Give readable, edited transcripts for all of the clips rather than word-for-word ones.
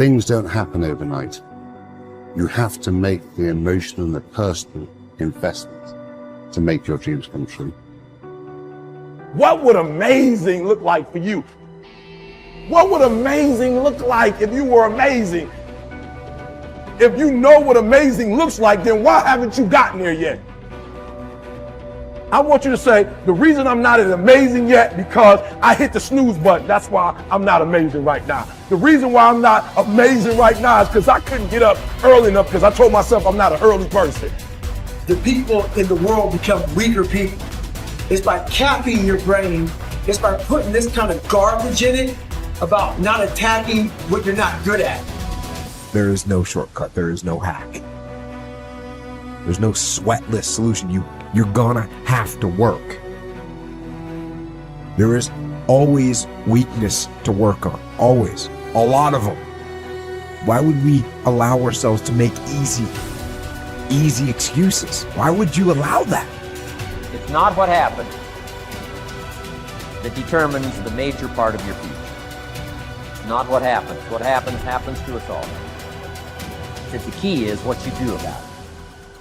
Things don't happen overnight. You have to make the emotional and the personal investment to make your dreams come true. What would amazing look like for you? What would amazing look like if you were amazing? If you know what amazing looks like, then why haven't you gotten there yet? I want you to say, the reason I'm not as amazing yet because I hit the snooze button. That's why I'm not amazing right now. The reason why I'm not amazing right now is because I couldn't get up early enough because I told myself I'm not an early person. The people in the world become weaker people. It's by capping your brain. It's by putting this kind of garbage in it about not attacking what you're not good at. There is no shortcut. There is no hack. There's no sweatless solution. You're gonna have to work. There is always weakness to work on. Always. A lot of them. Why would we allow ourselves to make easy excuses? Why would you allow that? It's not what happened that determines the major part of your future. It's not what happens. What happens to us all. That the key is what you do about it.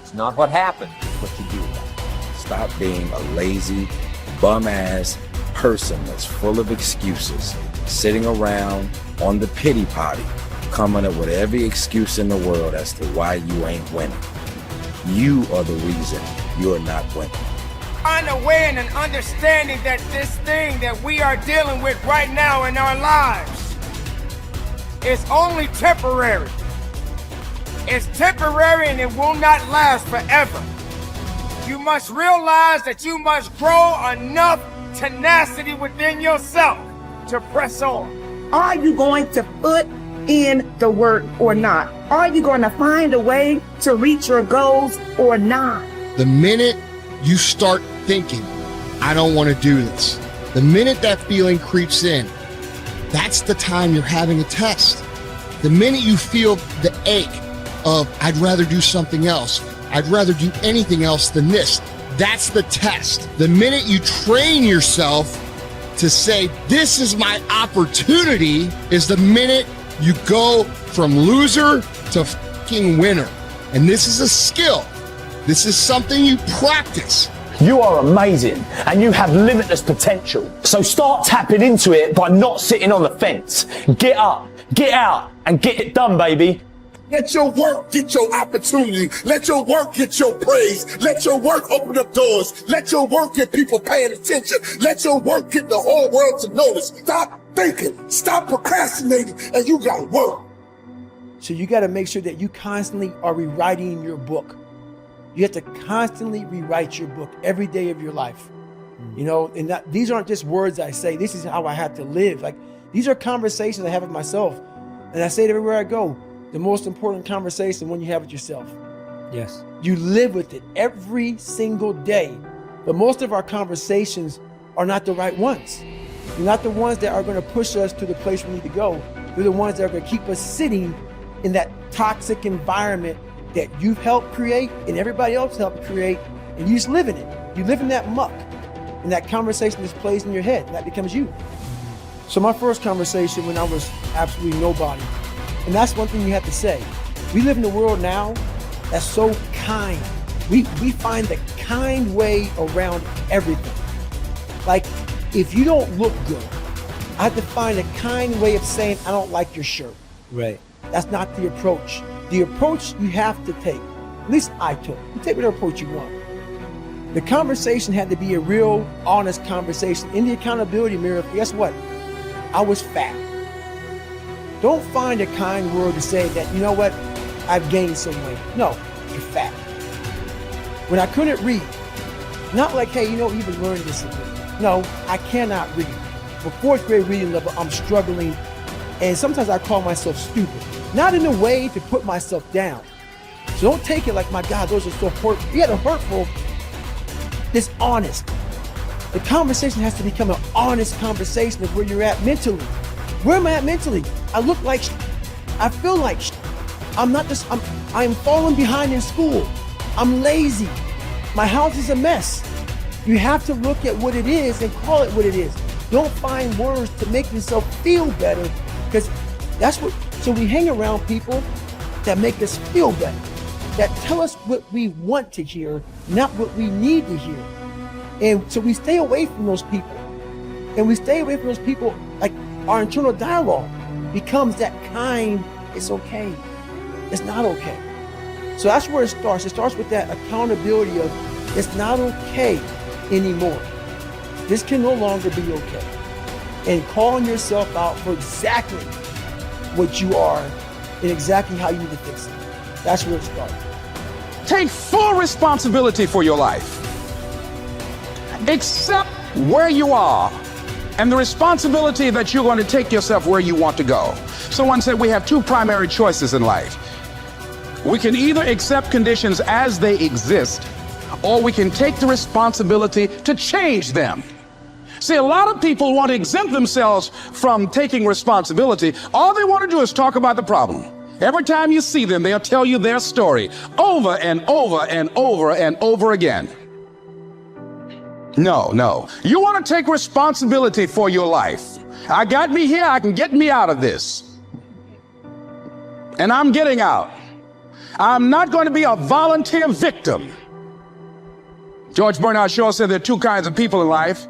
It's not what happens, it's what you do about it. Stop being a lazy, bum-ass person that's full of excuses, sitting around on the pity potty, coming up with every excuse in the world as to why you ain't winning. You are the reason you're not winning. Unaware and understanding that this thing that we are dealing with right now in our lives is only temporary. It's temporary and it will not last forever. You must realize that you must grow enough tenacity within yourself to press on. Are you going to put in the work or not? Are you going to find a way to reach your goals or not? The minute you start thinking, I don't want to do this, the minute that feeling creeps in, that's the time you're having a test. The minute you feel the ache of, I'd rather do something else, I'd rather do anything else than this, that's the test. The minute you train yourself to say, this is my opportunity, is the minute you go from loser to fucking winner. And this is a skill. This is something you practice. You are amazing and you have limitless potential. So start tapping into it by not sitting on the fence. Get up, get out, and get it done, baby. Let your work get your opportunity. Let your work get your praise. Let your work open up doors. Let your work get people paying attention. Let your work get the whole world to notice. Stop thinking. Stop procrastinating. And you gotta work. So you got to make sure that you constantly are rewriting your book. You have to constantly rewrite your book every day of your life. You know, and these aren't just words I say. This is how I have to live. Like, these are conversations I have with myself. And I say it everywhere I go. The most important conversation when you have with yourself. Yes. You live with it every single day. But most of our conversations are not the right ones. They're not the ones that are going to push us to the place we need to go. They're the ones that are going to keep us sitting in that toxic environment that you've helped create and everybody else helped create, and you just live in it. You live in that muck, and that conversation just plays in your head, and that becomes you. So my first conversation when I was absolutely nobody, and that's one thing you have to say. We live in a world now that's so kind. We find the kind way around everything. Like, if you don't look good, I have to find a kind way of saying, I don't like your shirt. Right. That's not the approach. The approach you have to take, at least I took. You take whatever approach you want. The conversation had to be a real, honest conversation. In the accountability mirror, guess what? I was fat. Don't find a kind word to say that, you know what, I've gained some weight. No, you're fat. When I couldn't read, not like, hey, you know, you've been learning this. No, I cannot read. For fourth grade reading level, I'm struggling. And sometimes I call myself stupid. Not in a way to put myself down. So don't take it like, my God, those are so hurtful. Yeah, they're hurtful. It's honest. The conversation has to become an honest conversation of where you're at mentally. Where am I at mentally? I look like I feel like I'm falling behind in school. I'm lazy. My house is a mess. You have to look at what it is and call it what it is. Don't find words to make yourself feel better, because that's what So we hang around people that make us feel better, that tell us what we want to hear, not what we need to hear. And so we stay away from those people. And we stay away from those people, like our internal dialogue becomes that kind, it's okay, it's not okay. So that's where it starts. It starts with that accountability of it's not okay anymore. This can no longer be okay. And calling yourself out for exactly what you are and exactly how you need to fix it. That's where it starts. Take full responsibility for your life. Accept where you are and the responsibility that you're going to take yourself where you want to go. Someone said we have two primary choices in life. We can either accept conditions as they exist, or we can take the responsibility to change them. See, a lot of people want to exempt themselves from taking responsibility. All they want to do is talk about the problem. Every time you see them, they'll tell you their story over and over and over and over again. No. You want to take responsibility for your life. I got me here, I can get me out of this. And I'm getting out. I'm not going to be a volunteer victim. George Bernard Shaw said there are two kinds of people in life.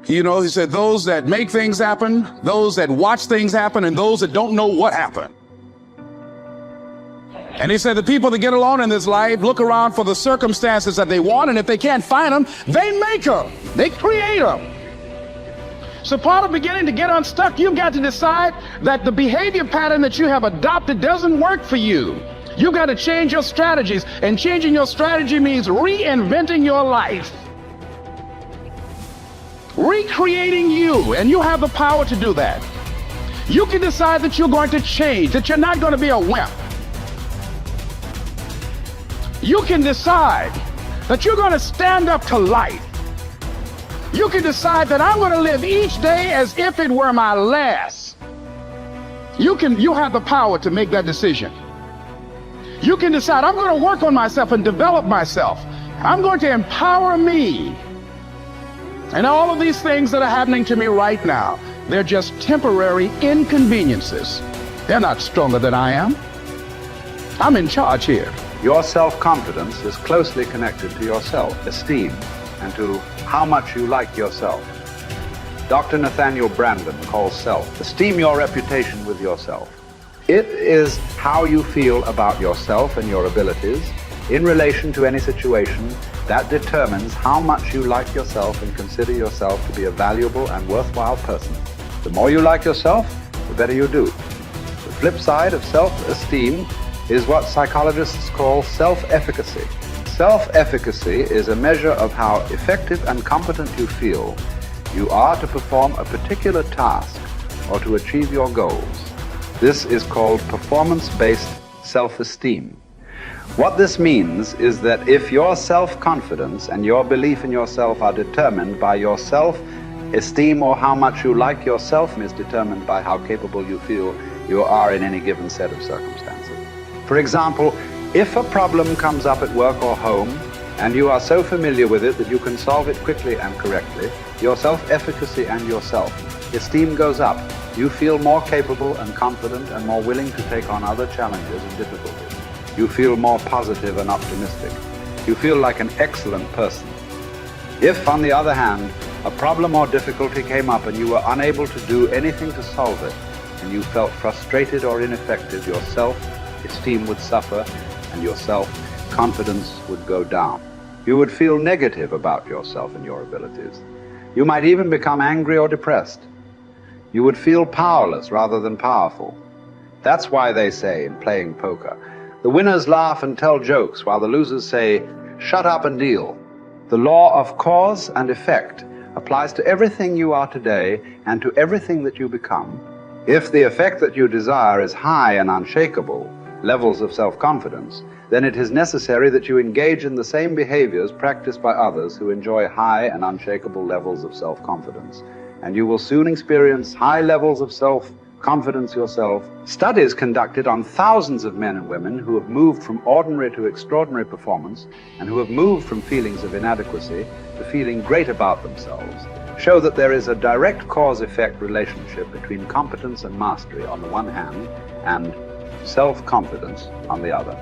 You know, he said those that make things happen, those that watch things happen, and those that don't know what happened. And he said the people that get along in this life look around for the circumstances that they want, and if they can't find them, they make them. They create them. So part of beginning to get unstuck, you've got to decide that the behavior pattern that you have adopted doesn't work for you. You've got to change your strategies, and changing your strategy means reinventing your life. Recreating you, and you have the power to do that. You can decide that you're going to change, that you're not going to be a wimp. You can decide that you're going to stand up to life. You can decide that I'm going to live each day as if it were my last. You have the power to make that decision. You can decide I'm going to work on myself and develop myself. I'm going to empower me. And all of these things that are happening to me right now, they're just temporary inconveniences. They're not stronger than I am. I'm in charge here. Your self-confidence is closely connected to your self-esteem and to how much you like yourself. Dr. Nathaniel Branden calls self-esteem your reputation with yourself. It is how you feel about yourself and your abilities in relation to any situation that determines how much you like yourself and consider yourself to be a valuable and worthwhile person. The more you like yourself, the better you do. The flip side of self-esteem is what psychologists call self-efficacy. Self-efficacy is a measure of how effective and competent you feel you are to perform a particular task or to achieve your goals. This is called performance-based self-esteem. What this means is that if your self-confidence and your belief in yourself are determined by your self-esteem, or how much you like yourself is determined by how capable you feel you are in any given set of circumstances. For example, if a problem comes up at work or home and you are so familiar with it that you can solve it quickly and correctly, your self-efficacy and your self-esteem goes up. You feel more capable and confident and more willing to take on other challenges and difficulties. You feel more positive and optimistic. You feel like an excellent person. If, on the other hand, a problem or difficulty came up and you were unable to do anything to solve it, and you felt frustrated or ineffective, your self-esteem would suffer and your self-confidence would go down. You would feel negative about yourself and your abilities. You might even become angry or depressed. You would feel powerless rather than powerful. That's why they say in playing poker, the winners laugh and tell jokes while the losers say, shut up and deal. The law of cause and effect applies to everything you are today and to everything that you become. If the effect that you desire is high and unshakable, levels of self-confidence, then it is necessary that you engage in the same behaviors practiced by others who enjoy high and unshakable levels of self-confidence. And you will soon experience high levels of self-confidence yourself. Studies conducted on thousands of men and women who have moved from ordinary to extraordinary performance and who have moved from feelings of inadequacy to feeling great about themselves show that there is a direct cause-effect relationship between competence and mastery on the one hand and self-confidence on the other.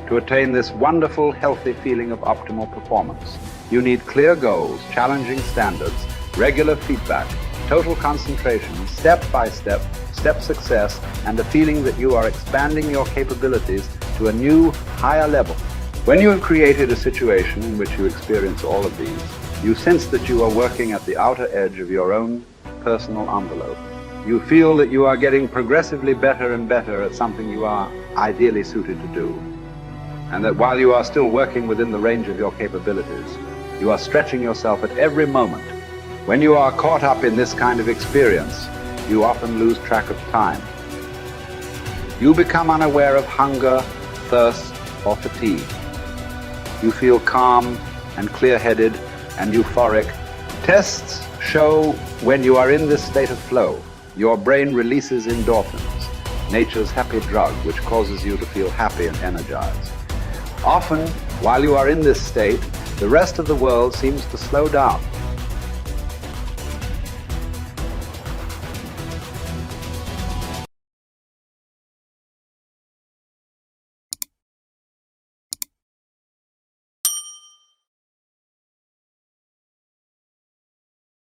To attain this wonderful, healthy feeling of optimal performance, you need clear goals, challenging standards, regular feedback, total concentration, step-by-step, step success, and a feeling that you are expanding your capabilities to a new, higher level. When you have created a situation in which you experience all of these, you sense that you are working at the outer edge of your own personal envelope. You feel that you are getting progressively better and better at something you are ideally suited to do. And that while you are still working within the range of your capabilities, you are stretching yourself at every moment. When you are caught up in this kind of experience, you often lose track of time. You become unaware of hunger, thirst, or fatigue. You feel calm and clear-headed and euphoric. Tests show when you are in this state of flow, your brain releases endorphins, nature's happy drug, which causes you to feel happy and energized. Often, while you are in this state, the rest of the world seems to slow down.